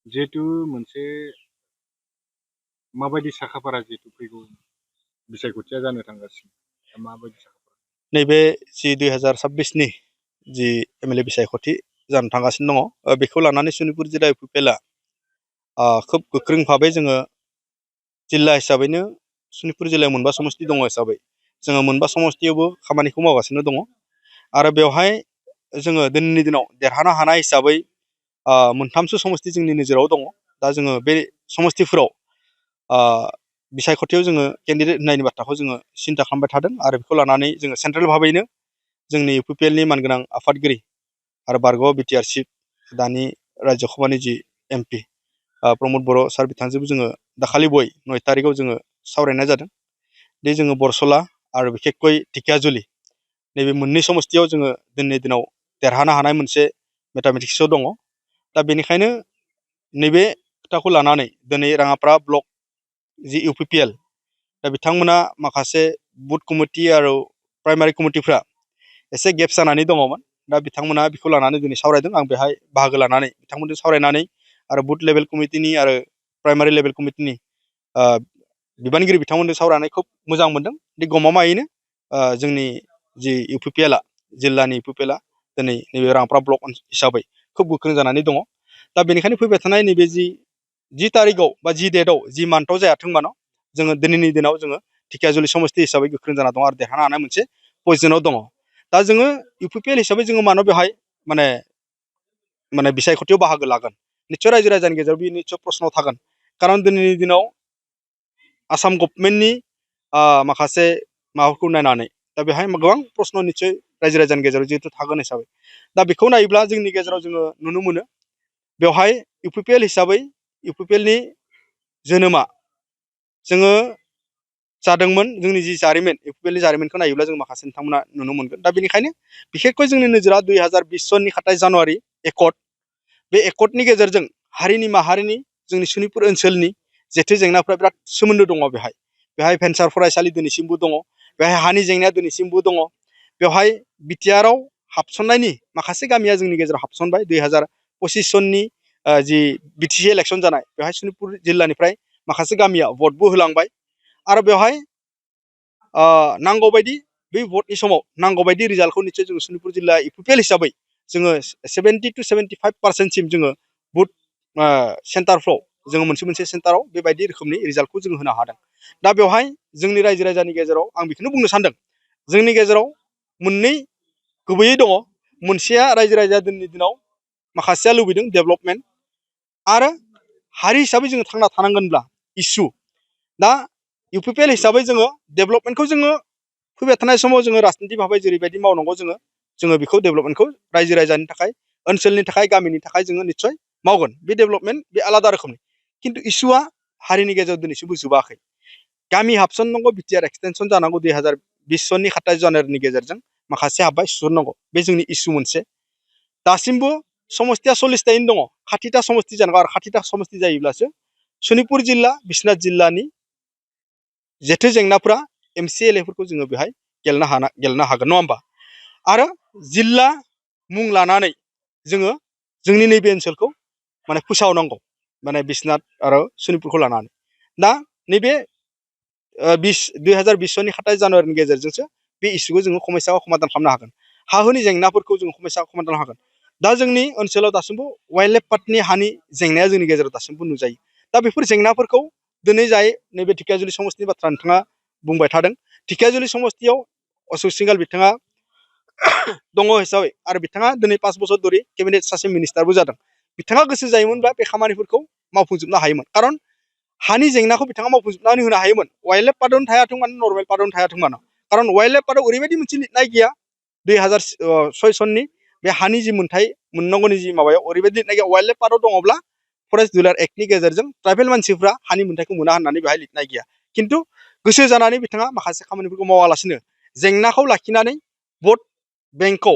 जिहेतु मोनसे माबायदि साखाफारा जिहेतु फैगौ बिसायख'थिया जानो थांगासिनो दा माबायदि साखाफारा नैबे जि 2026नि जि एमएलए बिसायख'थि जानो थांगासिनो दङ बेखौ लानानै सनितपुर जिल्ला इउपिपिएलआ खोब गोख्रों भाबै जोङो जिल्ला हिसाबैनो सनितपुर जिल्लायाव मोनबा समस्ति दङ हिसाबै जोङो मोनबा समस्तियावबो खामानिखौ मावगासिनो दङ आरो बेवहाय जोङो दिनैनि दिनाव देरहानो हानाय हिसाबै मोनथामसो समस्ति जोंनि नोजोराव दङ दा जोङो बे समस्तिफोराव बिसायख'थियाव जोङो केन्डिडेट होनायनि बाथ्राखौ जोङो सिन्था खालामबाय थादों आरो बेखौ लानानै जोङो सेन्ट्रेल भाबैनो जोंनि इउपिपिएलनि मानगोनां आफादगिरि आरो बारग' बिटिआर चिफ दानि राज्य सभानि जि एमपि प्रमद बर' सार बिथांजोंबो जोङो दाखालि 9 तारिखआव जोङो सावरायनाय जादों दि जोङो बरसला आरो बिखेखयै ढेकियाजुलि नैबे मोननै समस्तियाव जोङो दिनैनि दिनाव देरहानो हानाय मोनसे मेथामेटिक्सआव दङ दा बेनिखायनो नैबे खोथाखौ लानानै दिनै राङापारा ब्लक जि इउपिपिएल दा बिथांमोना माखासे बुथ कमिटि आरो प्राइमारि कमिटिफ्रा एसे गेप जानानै दङमोन दा बिथांमोना बेखौ लानानै दिनै सावरायदों आं बेहाय बाहागो लानानै बिथांमोनजों सावरायनानै आरो बुथ लेभेल कमिटिनि आरो प्राइमारि लेभेल कमिटिनि बिबानगिरि बिथांमोनजों सावरायनानै खोब मोजां मोनदों दि गमामायैनो जोंनि जि इउपिपिएलआ जिल्लानि इउपिपिएलआ दिनै नैबे राङापारा ब्लक हिसाबै खोब गोख्रों जानानै दङ दा बेनिखायनो फैबाय थानाय नैबे जि तारिखआव बा जि डेटआव जि मान्थआव जायाथों मानो जोङो दिनैनि दिनाव जोङो ढेकियाजुलि समस्ति हिसाबै गोख्रों जाना दं आरो देरहानो हानाय मोनसे पजिशनाव दङ दा जोङो इउपिपिएल हिसाबै जोङो मानो बेवहाय माने बिसायख'थियाव बाहागो लागोन निस्सय रायजो राजानि गेजेराव बे निस्सय प्रश्न थागोन खारन दिनैनि दिनाव आसाम गभर्नमेन्टनि माखासे माबाखौ नायनानै दा बेहाय गोबां प्रश्न निस्सय रायजो राजानि गेजेराव जिहेतु थागोन हिसाबै दा बेखौ नायोब्ला जोंनि गेजेराव जोङो नुनो मोनो बेवहाय इउपिपिएल हिसाबै इउपिपिएलनि जोनोमा जोङो जादोंमोन जोंनि जि जारिमिन इउपिपिएलनि जारिमिनखौ नायोब्ला जों माखासे नोंथांमोना नुनो मोनगोन दा बेनिखायनो बिखेखयै जोंनि नोजोरा 2020 सननि 7 जानुवारि एकर्ड बे एकर्डनि गेजेरजों हारिनि माहारिनि जोंनि सनितपुर ओनसोलनि जेथो जेंनाफ्रा बिराद सोमोन्दो दङ बेहाय भेन्सार फरायसालि दिनैसिमबो दङ बेहाय हानि जेंनाया दिनैसिमबो दङ बेवहाय बिटिआरआव हाबसननायनि माखासे गामिया जोंनि गेजेराव हाबसनबाय 2025 सननि जि बिटिसि इलेक्सन जानाय बेवहाय सनितपुर जिल्लानिफ्राय माखासे गामिया भटबो होलांबाय आरो बेवहाय नांगौबायदि बै भटनि समाव नांगौबायदि रिजाल्टखौ निस्सय जोङो सनितपुर जिल्ला इउपिपिएल हिसाबै जोङो 70 to 75% जोङो बुथ सेन्टारफ्राव जोङो मोनसे सेन्टाराव बेबायदि रोखोमनि रिजाल्टखौ जोङो होनो हादों दा बेवहाय जोंनि रायजो राजानि गेजेराव आं बेखौनो बुंनो सानदों जोंनि गेजेराव मोननै गुबैयै दङ मोनसेया रायजो राजा दिनैनि दिनाव माखासेया लुबैदों डेभेलपमेन्ट आरो हारि हिसाबै जोङो थांना थानांगोनब्ला इसु दा इउपिपिएल हिसाबै जोङो डेभेलपमेन्टखौ जोङो फैबाय थानाय समाव जोङो राजनिति भाबै जेरैबायदि मावनांगौ जोङो बेखौ डेभेलपमेन्टखौ रायजो राजानि थाखाय ओनसोलनि थाखाय गामिनि थाखाय जोङो निस्सय मावगोन बे डेभेलपमेन्ट बे आलादा रोखोमनि खिन्थु इसुआ हारिनि गेजेराव दिनैसिमबो जोबाखै गामि हाबसननांगौ बिटिआर एक्सटेनसन जानांगौ 2020 सननि 7 जानुवारिनि गेजेरजों माखासे हाब्बाय सुहरनांगौ बे जोंनि इसु मोनसे दासिमबो समस्तिया 40थायैनो दङ 60ता समस्ति जानांगौ आरो 60ता समस्ति जायोब्लासो सनितपुर जिल्ला बिश्वनाथ जिल्लानि जेथो जेंनाफ्रा एमसिएलएफोरखौ जोङो बेहाय गेलेनो हागोन नङा होमबा आरो जिल्ला मुं लानानै जोङो जोंनि नैबे ओनसोलखौ माने फोसावनांगौ माने बिश्वनाथ आरो सनितपुरखौ लानानै दा नैबे 2020 सननि 7 जानुवारिनि गेजेरजोंसो बे इसुखौ जोङो खमस्याखौ समाधान खालामनो हागोन हाहुनि जेंनाफोरखौ जोङो खमस्याखौ समाधान हागोन दा जोंनि ओनसोलाव दासिमबो वाइल्ड लाइफ पार्टनि हानि जेंनाया जोंनि गेजेराव दासिमबो नुजायो दा बेफोर जेंनाफोरखौ दिनै जाय नैबे ढेकियाजुलि समस्तिनि बाथ्रा नोंथाङा बुंबाय थादों ढेकियाजुलि समस्तियाव अशोक सिंघाल बिथाङा दङ हिसाबै आरो बिथाङा दिनै 5 बोसोर धरि केबिनेट सासे मिनिस्टारबो जादों बिथाङा गोसो जायोमोनब्ला बे खामानिफोरखौ मावफुंजोबनो हायोमोन खारन हानि जेंनाखौ बिथाङा मावफुंजोबनानै होनो हायोमोन वाइल्ड लाइफ पार्टआवनो थायाथों मानो नर्मेल पार्टआवनो थायाथों मानो खारन वाइल्ड लाइफ पार्टआव ओरैबायदि मोनसे लिरनाय गैया 2006 सननि बे हानि जि मोनथाय मोननांगौनि जि माबायाव ओरैबायदि लिरनाय गैया वाइल्ड लाइफ पार्टआव दङब्ला फरेस्ट डिउलार एक्टनि गेजेरजों ट्राइबेल मानसिफ्रा हानि मोनथायखौ मोना होननानै बेहाय लिरनाय गैया खिन्थु गोसो जानानै बिथाङा माखासे खामानिफोरखौ मावालासिनो जेंनाखौ लाखिनानै भट बेंकखौ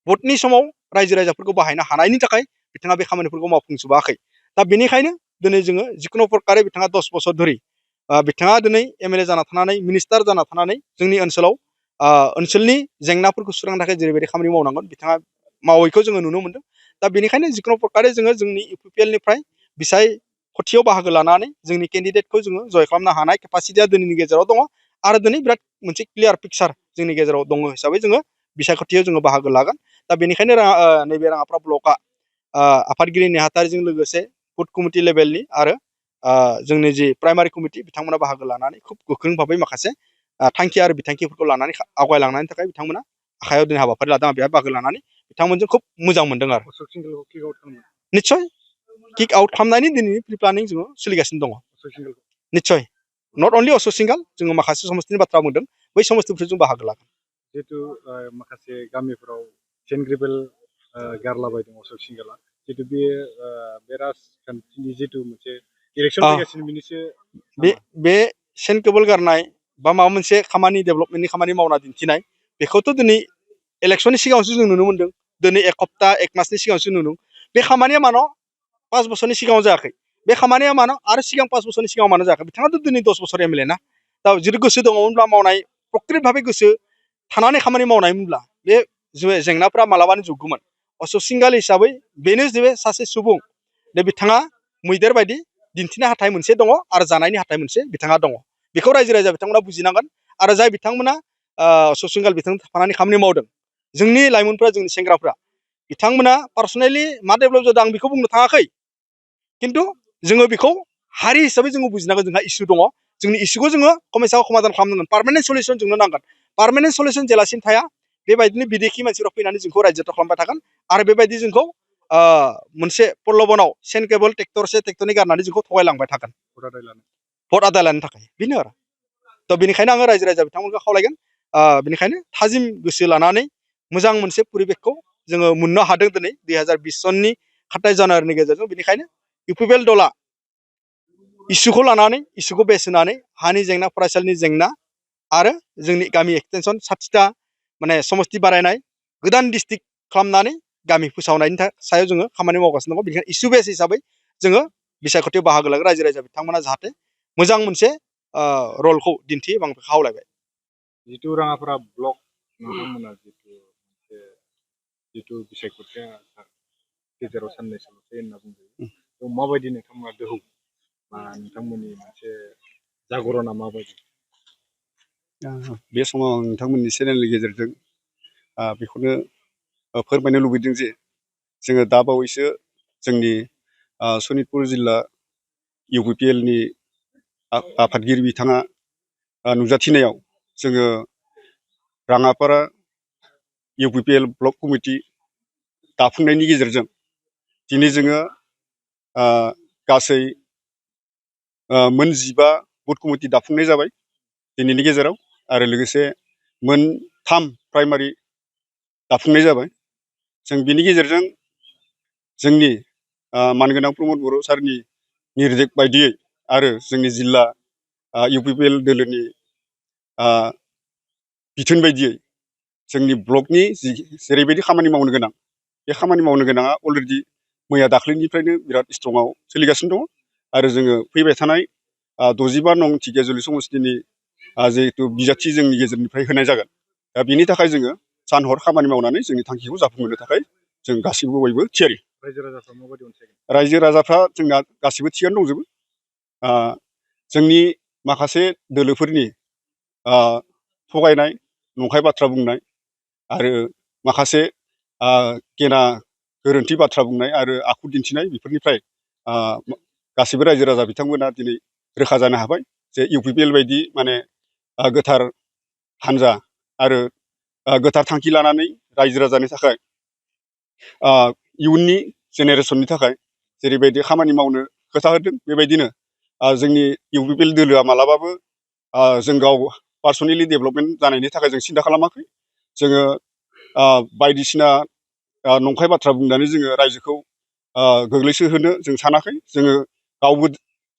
भटनि समाव रायजो राजाफोरखौ बाहायनो हानायनि थाखाय बिथाङा बे खामानिफोरखौ मावफुंजोबाखै दा बेनिखायनो दिनै जोङो जिखुनु प्रकारे बिथाङा 10 बोसोर धरि बिथाङा दिनै एमएलए जाना थानानै मिनिस्टार जाना थानानै जोंनि ओनसोलाव ओनसोलनि जेंनाफोरखौ सुस्रांनो थाखाय जेरैबायदि खामानि मावनांगोन बिथाङा मावैखौ जोङो नुनो मोनदों दा बेनिखायनो जिखुनु प्रकारे जोङो जोंनि इउपिपिएलनिफ्राय बिसाय खथियाव बाहागो लानानै जोंनि केन्डिडेटखौ जोङो जय खालामनो हानाय केपासिटिया दिनैनि गेजेराव दङ आरो दिनै बिराद मोनसे क्लियार पिक्सार जोंनि गेजेराव दङ हिसाबै जोङो बिसायख'थियाव जोङो बाहागो लागोन दा बेनिखायनो नैबे राङापारा ब्लकआ आफादगिरि नेहाथारिजों लोगोसे बुथ कमिटि लेभेलनि आरो जोंनि जि प्राइमारि कमिटि बिथांमोना बाहागो लानानै खुब गोख्रों भाबै माखासे थांखि आरो बिथांखिफोरखौ लानानै आवगायलांनायनि थाखाय बिथांमोना आखायाव दिनै हाबाफारि लादों आं बेहाय बाहागो लानानै बिथांमोनजों खुब मोजां मोनदों आरो निस्सय किक आउट खालामनायनि दिनैनि प्रि प्लानिं जोङो सोलिगासिनो दङ निस्सय नट अनलि अशक सिंगाल जोङो माखासे समस्तिनि बाथ्रा बुंदों बै समस्तिफोरखौ जों बाहागो लागोन जिहेतु माखासे गामिफोराव सेन्ट ग्रेभेल गारलाबायदों अशक सिंगाला जिहेतु बे राजखान्थिनि जिहेतु मोनसे इलेक्सन फैगासिनो बिनिसो बे सेन्ट ग्रेभेल गारनाय बा माबा मोनसे खामानि डेभेलपमेन्टनि खामानि मावना दिन्थिनाय बेखौथ' दिनै इलेक्सननि सिगाङावसो जों नुनो मोन्दों दिनै एक हप्ता एक मासनि सिगाङावसो नुदों बे खामानिया मानो 5 बोसोरनि सिगाङाव जायाखै बे खामानिया मानो आरो सिगां 5 बोसोरनि सिगाङाव मानो जायाखै बिथाङाथ' दिनै 10 बोसोर एमएलए ना दा जुदि गोसो दङमोनब्ला मावनाय प्रकृत भाबै गोसो थानानै खामानि मावनायमोनब्ला बे जेंनाफ्रा मालाबानो जोबगौमोन अशक सिंगाल हिसाबै बेनो जे सासे सुबुं दे बिथाङा मैदेर बायदि दिन्थिनो हाथाय मोनसे दङ आरो जानायनि हाथाय मोनसे बिथाङा दङ बेखौ रायजो राजा बिथांमोना बुजिनांगोन आरो जाय बिथांमोना अशक सिंगाल बिथां थाफानानै खामानि मावदों जोंनि लाइमोनफ्रा जोंनि सेंग्राफ्रा बिथांमोना पार्सनेलि मा डेभेलप जादों आं बेखौ बुंनो थाङाखै खिन्थु जोङो बेखौ हारि हिसाबै जोङो बुजिनांगोन जोंहा इसु दङ जोंनि इसुखौ जोङो खमायसाव समाधान खालामनांगोन पार्मानेन्ट सलिउसन जोंनो नांगोन पार्मानेन्ट सलिउसन जेलासिम थाया बेबायदिनो बिदेखि मानसिफ्रा फैनानै जोंखौ रायजो खालामबाय थागोन आरो बेबायदि जोंखौ मोनसे प्रलबनाव सेन्ट ग्रेभेल ट्रेक्टरसे ट्रेक्टरनै गारनानै जोंखौ थगायलांबाय थागोन भट आदाय लानो थाखाय बेनो आरो थ' बेनिखायनो आङो रायजो राजा बिथांमोनखौ खावलायगोन बेनिखायनो थाजिम गोसो लानानै मोजां मोनसे परिबेखखौ जोङो मोननो हादों दिनै 2020 सननि 7 जानुवारिनि गेजेरजों बेनिखायनो इउपिपिएल दला इसुखौ लानानै इसुखौ बेस होनानै हानि जेंना फरायसालिनि जेंना आरो जोंनि गामि एक्सटेनसन 60टा माने समस्ति बारायनाय गोदान डिस्ट्रिक्ट खालामनानै गामि फोसावनायनि सायाव जोङो खामानि मावगासिनो दङ बेनिखायनो इसु बेस हिसाबै जोङो बिसायख'थियाव बाहागो लागोन रायजो राजा बिथांमोना जाहाथे मोजां मोनसे रलखौ दिन्थियो आं बेखौ खावलायबाय जितु राङापारा ब्लक नोंथांमोना जितु बिसायख'थिया गेजेराव साननैसोल'सै होनना बुंजायो माबायदि नोंथांमोना दोहौ बा नोंथांमोननि मोनसे जागरना माबायदि बे समाव आं नोंथांमोननि चेनेलनि गेजेरजों बेखौनो फोरमायनो लुबैदों जे जोङो दा बावैसो जोंनि सनितपुर जिल्ला इउपिपिएलनि आफादगिरि बिथाङा नुजाथिनायाव जोङो राङापारा इउपिपिएल ब्लक कमिटि दाफुंनायनि गेजेरजों दिनै जोङो गासै मोन 15 बुथ कमिटि दाफुंनाय जाबाय दिनैनि गेजेराव आरो लोगोसे मोन 3 प्राइमारि दाफुंनाय जाबाय जों बिनि गेजेरजों जोंनि मानगोनां प्रमद बर' सारनि निर्देश बायदियै आरो जोंनि जिल्ला इउपिपिएल दोलोनि बिथोन बायदियै जोंनि ब्लकनि जेरैबायदि खामानि मावनो गोनां बे खामानि मावनो गोनाङा अलरेडि मैया दाख्लैनिफ्रायनो बिराद स्ट्रंआव सोलिगासिनो दङ आरो जोङो फैबाय थानाय 65 नं थिगियाजुलि समस्तिनि जिहेतु बिजाथि जोंनि गेजेरनिफ्राय होनाय जागोन दा बिनि थाखाय जोङो सान हर खामानि मावनानै जोंनि थांखिखौ जाफुंहोनो थाखाय जों गासिबो बयबो थियारि रायजो राजाफ्रा जोंना गासिबो थिगानो दंजोबो जोंनि माखासे दोलोफोरनि थगायनाय नंखाय बाथ्रा बुंनाय आरो माखासे गेना गोरोन्थि बाथ्रा बुंनाय आरो आखु दिन्थिनाय बेफोरनिफ्राय गासिबो रायजो राजा बिथांमोना दिनै रोखा जानो हाबाय जे इउपिपिएल बायदि माने गोथार हान्जा आरो गोथार थांखि लानानै रायजो राजानि थाखाय इयुननि जेनेरेसननि थाखाय जेरैबायदि खामानि मावनो खोथा होदों बेबायदिनो जोंनि इउपिपिएल दोलोआ मालाबाबो जों गाव पार्सनेलि डेभेलपमेन्ट जानायनि थाखाय जों सिन्था खालामाखै जोङो बायदिसिना नंखाय बाथ्रा बुंनानै जोङो रायजोखौ गोग्लैसोहोनो जों सानाखै जोङो गावबो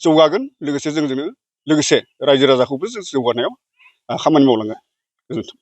जौगागोन लोगोसे जोंजोंनो लोगोसे रायजो राजाखौबो जों जौगानायाव खामानि मावलांगोन गोजोन्थों